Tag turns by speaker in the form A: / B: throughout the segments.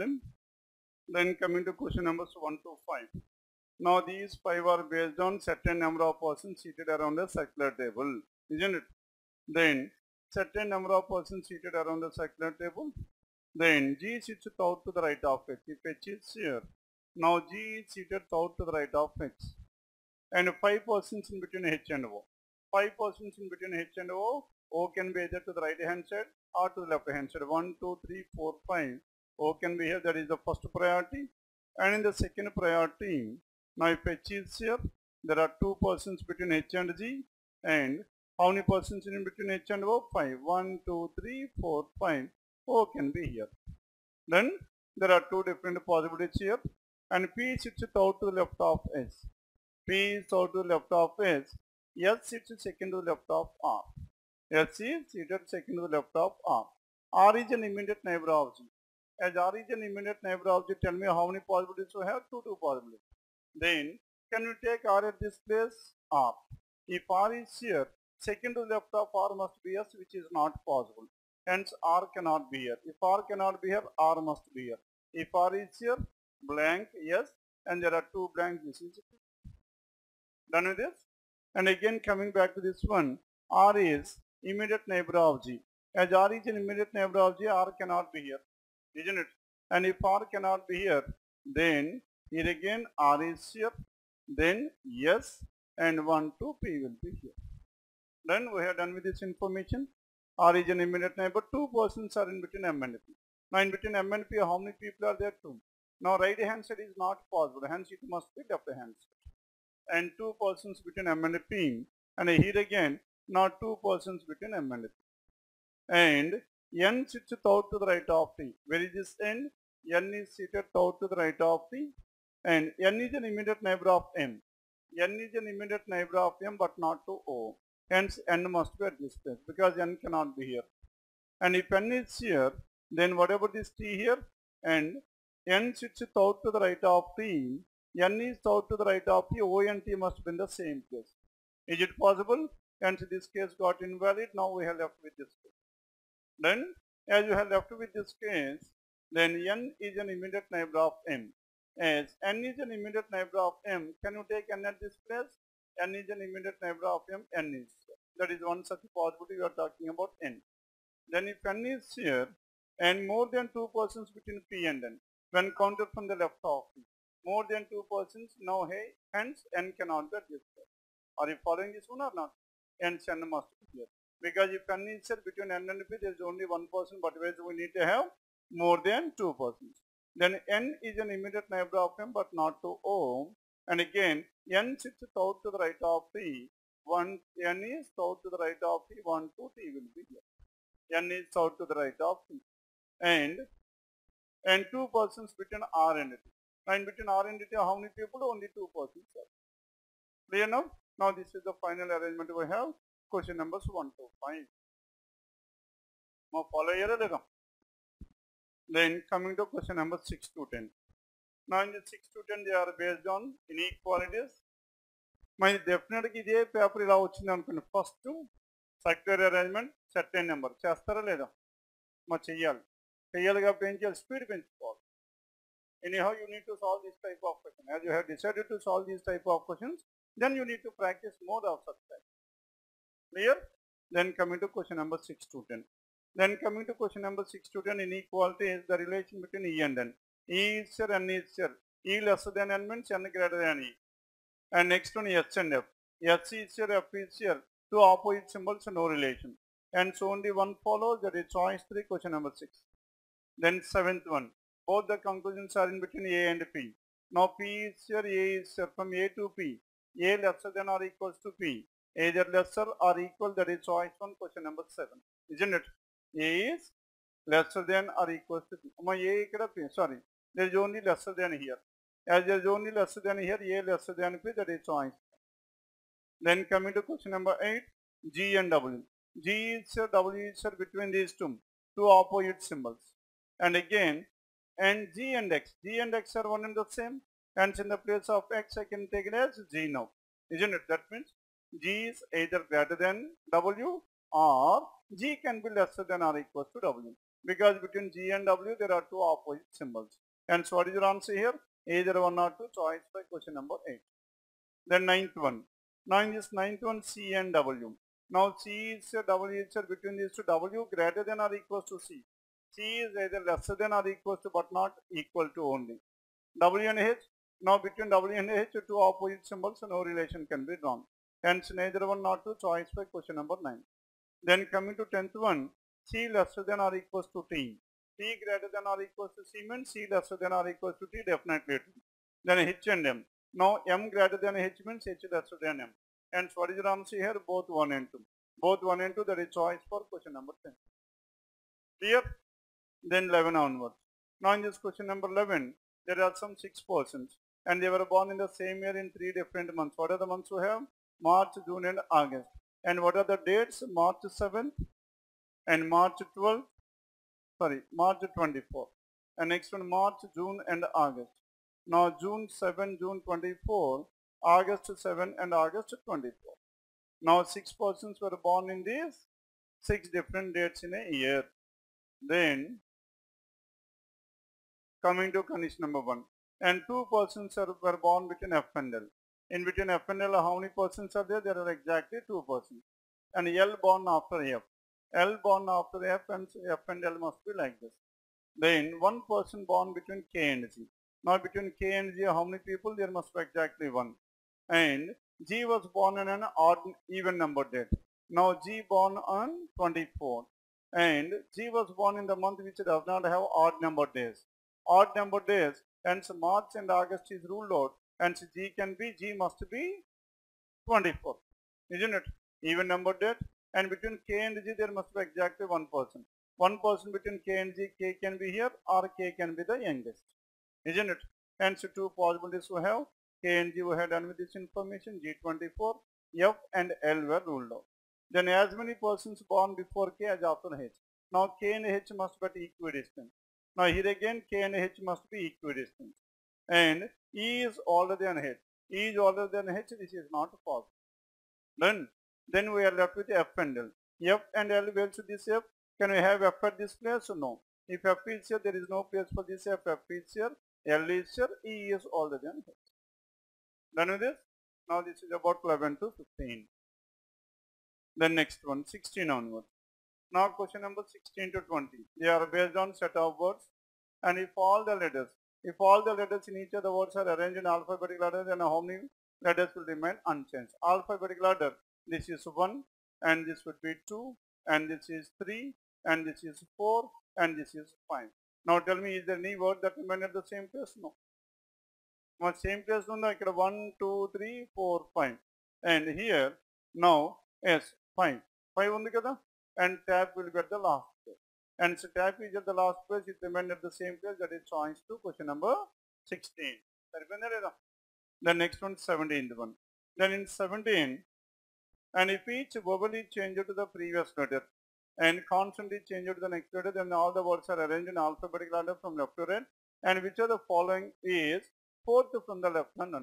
A: prelim. Then coming to question numbers 1 to 5. Now these 5 are based on certain number of persons seated around a circular table, isn't it? Then certain number of persons seated around a circular table. Then G sits out to the right of H. If H is here, now G is seated out to the right of H. And 5 persons in between H and O. 5 persons in between H and O. O can be either to the right hand side or to the left hand side. 1, 2, 3, 4, 5. O can be here, that is the first priority. And in the second priority, now if H is here, there are 2 persons between H and G. And how many persons in between H and O? 5. 1, 2, 3, 4, 5. O can be here. Then there are 2 different possibilities here. And P sits out to the left of S. P is out to the left of S. S sits second to the left of R. S is seated second to the left of R. R is an immediate neighbor of G. As R is an immediate neighbor of G, tell me how many possibilities we have? 2 possibilities. Then can we take R at this place? R. If R is here, second to the left of R must be S, which is not possible. Hence R cannot be here. If R cannot be here, R must be here. If R is here, blank, yes, and there are 2 blanks, this is done with this. And again coming back to this one, R is immediate neighbor of G. As R is an immediate neighbor of G, R cannot be here, isn't it? And if R cannot be here, then here again R is here, then yes, and 1, 2, P will be here. Then we have done with this information. R is an immediate neighbor. 2 persons are in between M and P. Now in between M and P, how many people are there? 2. Now right hand side is not possible, hence it must be left hand side. And 2 persons between M and P, and here again not 2 persons between M and P. And N sits out to the right of T. Where is this N? N is seated out to the right of T, and N is an immediate neighbor of M. N is an immediate neighbor of M but not to O. Hence N must be at this place because N cannot be here. And if N is here, then whatever this T here, and N sits out to the right of T, N is out to the right of T, O and T must be in the same place. Is it possible? Hence this case got invalid. Now we have left with this case. Then as you have left with this case, then N is an immediate neighbor of M. As N is an immediate neighbor of M, can you take N at this place? N is an immediate neighbor of M, N is here. That is one such possibility we are talking about N. Then if N is here, and more than 2 persons between P and N, when counted from the left of P, more than 2 persons, now hey, hence N cannot be at this place. Are you following this one or not? Hence N must be here. Because if N is here between N and P, there is only 1 person, but whereas we need to have more than 2 persons. Then N is an immediate neighbor of M but not to O. And again, N sits out to the right of P. N is out to the right of P. 1, 2, T will be here. N is out to the right of P. And 2 persons between R and T. Now in between R and T, how many people? Only 2 persons. Clear now? Now this is the final arrangement we have. Question numbers 1 to 5. Now follow here. Then coming to question number 6 to 10. Now in the 6 to 10 they are based on inequalities. My definitely this paper ila vachindi anukondi. First circular arrangement certain number chestara leda ma cheyali kabatti em cheyali speed penchukovali. Anyhow you need to solve this type of question. As you have decided to solve this type of questions, then you need to practice more of such type. Clear? Then coming to question number 6 to 10. Then coming to question number 6 to 10, inequality is the relation between E and N. E is here, N is here. E less than N means N greater than E. And next one S and F. S is here, F is here. 2 opposite symbols, no relation. And so only one follows, that is choice 3, question number 6. Then 7th one. Both the conclusions are in between A and P. Now P is here, A is here. From A to P, A lesser than or equals to P. Either lesser or equal, that is choice 1, question number 7. Isn't it? A is lesser than or equals to P. Sorry, there is only lesser than here. As there is only lesser than here, A lesser than P, that is choice. Then coming to question number 8, G and W. G is here, W is here between these two opposite symbols. And again, and G and X. G and X are one and the same. Hence in the place of X, I can take it as G now. Isn't it? That means G is either greater than W or G can be lesser than or equals to W. Because between G and W there are two opposite symbols. And so what is your answer here? Either 1 or 2, choice by question number 8. Then ninth one. Now in this ninth one, C and W. Now C is a W is between these two, W greater than or equal to C. C is either lesser than or equal to but not equal to only. W and H. Now between W and H, two opposite symbols, so no relation can be drawn. Hence neither 1 nor 2, choice by question number 9. Then coming to 10th one, C lesser than or equals to T. T greater than or equals to C means C lesser than or equals to T, definitely T. Then H and M. Now M greater than H means H lesser than M. Hence what is your answer here? Both 1 and 2. Both 1 and 2, that is choice for question number 10. Clear? Then 11 onwards. Now in this question number 11, there are some 6 persons and they were born in the same year in 3 different months. What are the months we have? March, June and August. And what are the dates? March 7th and March 12th, March 24th. And next one, March, June and August. Now June 7, June 24, August 7 and August 24. Now 6 persons were born in these 6 different dates in a year. Then coming to condition number 1. And 2 persons were born between F and L. In between F and L, how many persons are there? There are exactly 2 persons. And L born after F. L born after F and F and L must be like this. Then 1 person born between K and G. Now between K and G, how many people? There must be exactly 1. And G was born on an odd even number date. Now G born on 24. And G was born in the month which does not have odd number days. Odd number days, hence March and August is ruled out. Hence G must be 24. Isn't it? Even number date. And between K and G there must be exactly 1 person. 1 person between K and G, K can be here or K can be the youngest. Isn't it? Hence 2 possibilities we have. K and G we have done with this information. G24, F and L were ruled out. Then as many persons born before K as after H. Now K and H must be equidistant. Now here again K and H must be equidistant. And E is older than H. E is older than H, this is not possible. Then we are left with F and L. F and L, where should this F? Can we have F at this place or no? If F is here, there is no place for this F. F is here, L is here, E is older than H. Done with this? Now this is about 11 to 15. Then next one, 16 onwards. Now question number 16 to 20. They are based on set of words. And if all the letters in each of the words are arranged in alphabetical order, then how many letters will remain unchanged? Alphabetical order, this is 1, and this would be 2, and this is 3, and this is 4, and this is 5. Now tell me, is there any word that remain at the same place? No. Same place, no, 1, 2, 3, 4, 5. And here, now, yes, 5. 5 on the other, and tap will be at the last place. And so tap is at the last place, it remains at the same place, that is choice to question number 16. The next one, 17th one. Then in 17, and if each vowel is changed to the previous letter and consonant is changed to the next letter, then all the words are arranged in alphabetical order from left to right. And which of the following is fourth from the left hand?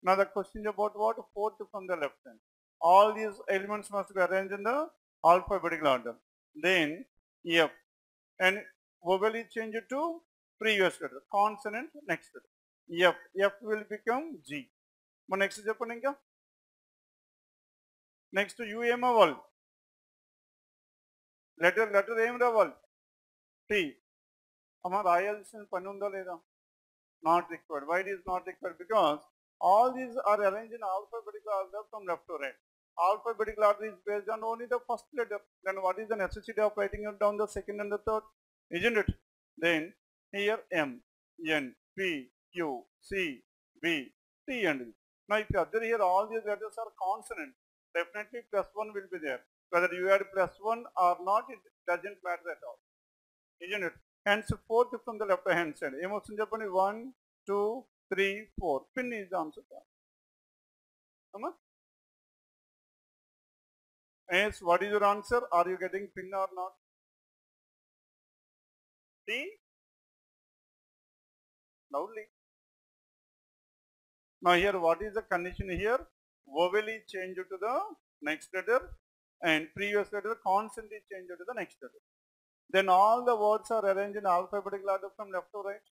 A: Now the question is about what? Fourth from the left hand. All these elements must be arranged in the alphabetical order. Then F. And vowel is changed to previous letter. Consonant next letter. F. F will become G. Next is next to U M vowel. Letter M vowel. T. Not required. Why it is not required? Because all these are arranged in alphabetical order from left to right. Alphabetical order is based on only the first letter. Then what is the necessity of writing it down the second and the third? Isn't it? Then here M, N, P, Q, C, B, T and V. Now if you observe here, all these letters are consonant. Definitely +1 will be there. Whether you add +1 or not, it doesn't matter at all. Isn't it? Hence fourth from the left hand side. 1, 2, 3, 4. Pin is the answer. Yes, what is your answer? Are you getting pin or not? T? Loudly. Now here, what is the condition here? Vowel is changed to the next letter and previous letter, consonant is changed to the next letter. then all the words are arranged in alphabetical order from left to right.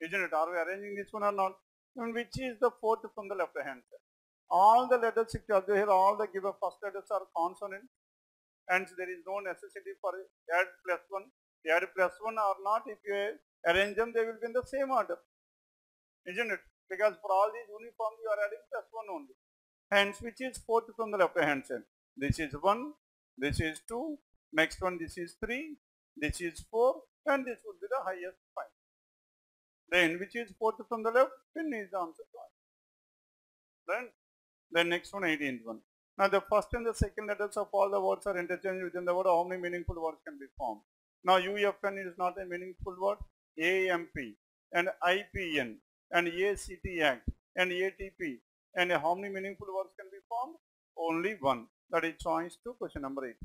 A: Isn't it? Are we arranging this one or not? And which is the fourth from the left hand side? All the letters, if you observe here, all the given first letters are consonant, and there is no necessity for add plus one. Add plus one or not, if you arrange them, they will be in the same order. Isn't it? Because for all these uniform, you are adding plus one only. Hence, which is fourth from the left hand side? This is 1, this is 2, next one this is 3, this is 4, and this would be the highest 5. Then which is fourth from the left? Pin is the answer. Then next one, 18th one. Now the first and the second letters of all the words are interchanged within the word. How many meaningful words can be formed? Now UFN is not a meaningful word. AMP and IPN and ACT Act and ATP. And how many meaningful words can be formed? Only one. That is choice to question number 18.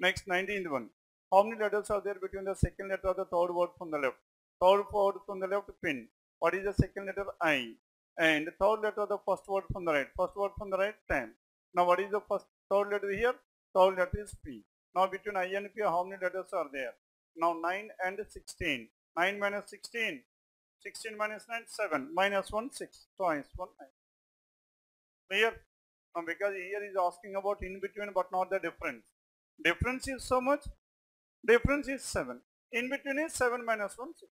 A: Next, 19th one. How many letters are there between the second letter of the third word from the left? Third word from the left, pin. What is the second letter? I. And the third letter of the first word from the right. First word from the right, 10. Now what is the third letter here? Third letter is P. Now between I and P, how many letters are there? Now 9 and 16. 9 minus 16. 16 minus 9, 7. Minus 1, 6. Choice 1, 9. Clear? Now because here is asking about in between but not the difference. Difference is so much. Difference is 7. In between is 7 minus 1, 6.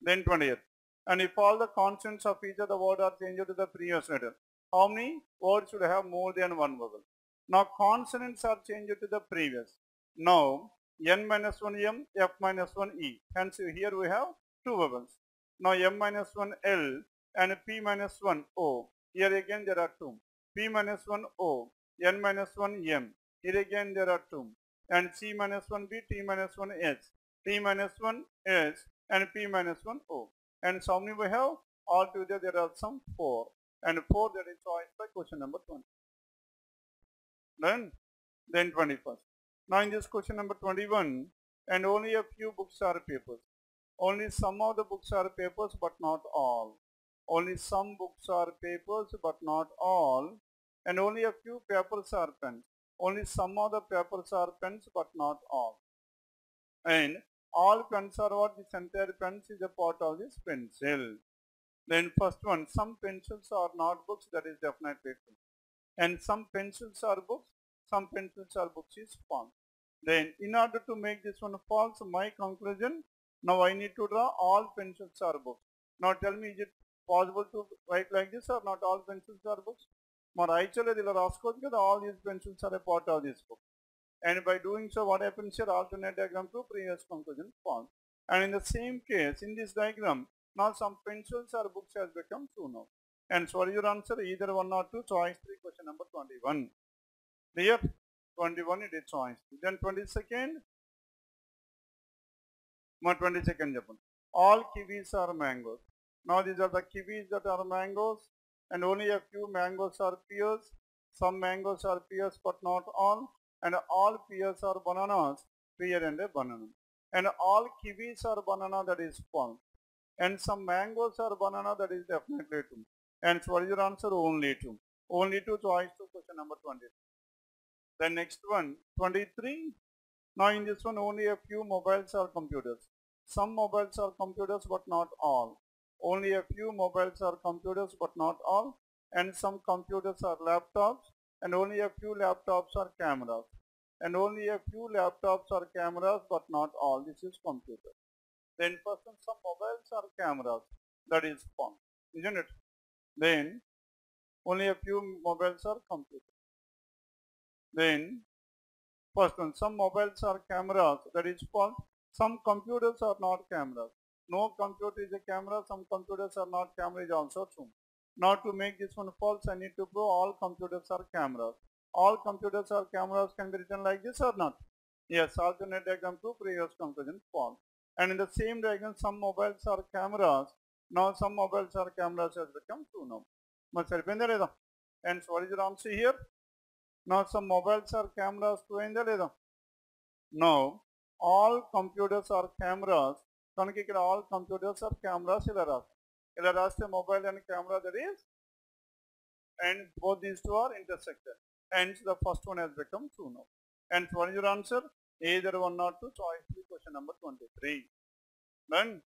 A: Then 20th. And if all the consonants of each of the word are changed to the previous letter, how many words should have more than one vowel? Now consonants are changed to the previous. Now N minus 1 M, F minus 1 E. Hence here we have two vowels. Now M minus 1 L and P minus 1 O. Here again there are two. P minus 1 O, N minus 1 M. Here again there are two. And C minus 1 B, T minus 1 H. T minus 1 S and P minus 1 O. And so how many we have? Altogether there are some 4. And 4 that is choice by question number 20. Then 21st. Now in this question number 21, and only a few books are papers. Only some of the books are papers but not all. Only some books are papers but not all. And only a few papers are pens. Only some of the papers are pens but not all. And all pens are what? This entire pens is a part of this pencil. Then first one, some pencils are not books, that is definitely true. And some pencils are books, some pencils are books is false. Then in order to make this one false, my conclusion, now I need to draw all pencils are books. Now tell me, is it possible to write like this or not all pencils are books? More actually they are asked because all these pencils are a part of this book. And by doing so, what happens here? Alternate diagram to previous conclusion false. And in the same case, in this diagram, now some pencils or books has become true now. And so what is your answer? Either 1 or 2. Choice 3, question number 21. Clear? 21 it is choice 3. Then 22nd. 22nd Japan. All kiwis are mangoes. Now these are the kiwis that are mangoes. And only a few mangoes are pears. Some mangoes are pears but not all. And all pears are bananas. Pear and a banana. And all kiwis are banana, that is false. And some mangoes are banana, that is definitely true. And so what is your answer? Only 2. Only 2, choice 2, question number 20. Then next one, 23. Now in this one, only a few mobiles are computers. Some mobiles are computers but not all. Only a few mobiles are computers but not all. And some computers are laptops. And only a few laptops are cameras. And only a few laptops are cameras but not all. This is computer. Then first one, some mobiles are cameras. That is false, isn't it? Then only a few mobiles are computers. Then first one, some mobiles are cameras. That is false. Some computers are not cameras. No computer is a camera. Some computers are not camera is also true. Now to make this one false, I need to prove all computers are cameras. All computers are cameras can be written like this or not? Yes, alternate diagram to previous conclusion false. And in the same diagram, some mobiles are cameras. Now some mobiles are cameras has become true now. And so what is your answer here? Now some mobiles are cameras true in the now all computers are cameras. All computers are cameras. Mobile and camera, that is, and both these two are intersected. Hence the first one has become true now. And what is your answer? either 1 or 2, choice 3, question number 23. Done.